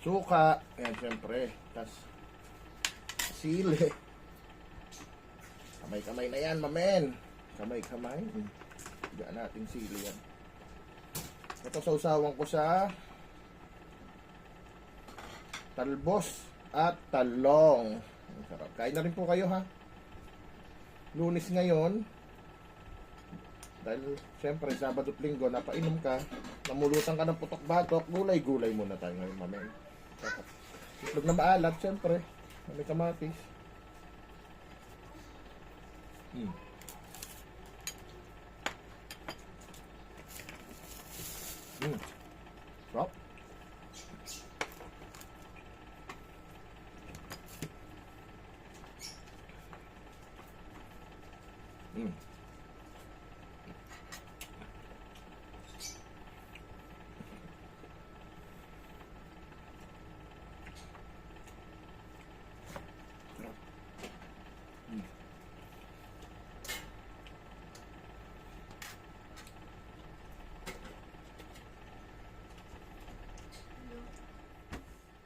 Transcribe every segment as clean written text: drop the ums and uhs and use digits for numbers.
suka, ayan syempre, tas sili. Kamay-kamay na yan, mamen. Kamay-kamay. Diyan natin sili yan. Ito sausawan ko sa talbos at talong. Ang sarap. Kain na rin po kayo, ha? Lunes ngayon. Dahil, syempre, Sabado at Linggo, napainom ka, namulutan ka ng putok-batok, gulay-gulay muna tayo ngayon, mamen. Itlog na maalat, syempre. May kamatis. Sarap.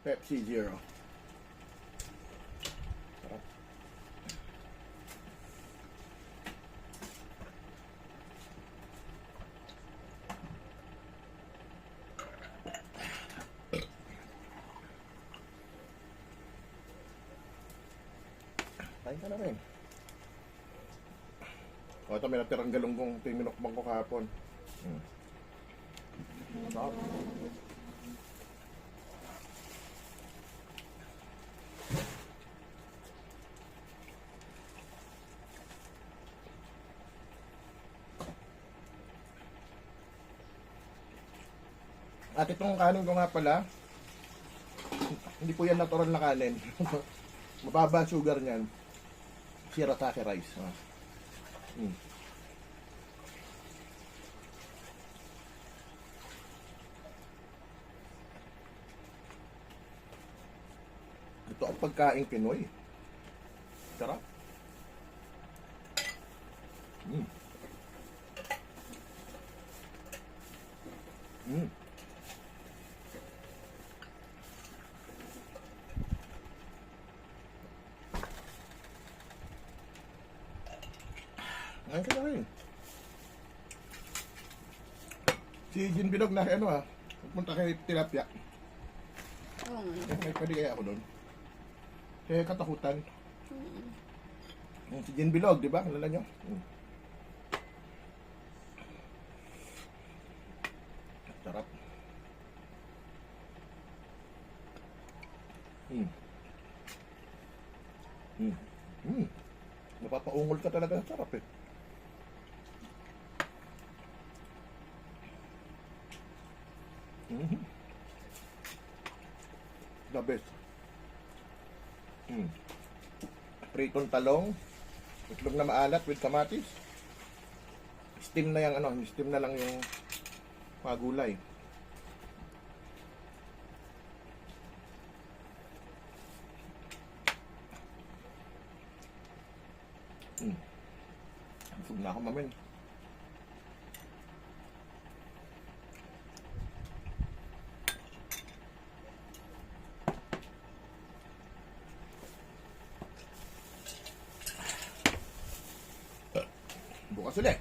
Pepsi Zero. Sarap. Kain ka na rin. O, ito may natirang galunggong tinminokbang ko kahapon. Sarap. At itong kanin ko nga pala, hindi po yan natural na kanin. Mababa ang sugar niyan. Shirataki rice. Ito ang pagkain Pinoy. Sarap. Ngayon ka na rin. Si Jin Bilog na ano ha, pupunta kay Tilapia. Oo nga. May pwede kaya ako doon. Kaya katakutan. Si Jin Bilog, di ba? Kilala nyo? Sarap. Napapaungol ka talaga. Sarap eh. The best. Pritong talong, itlog na maalat with kamatis. Steam na yung ano, steam na lang yung mga gulay. Busog na ako, mamen. Bukas ulit.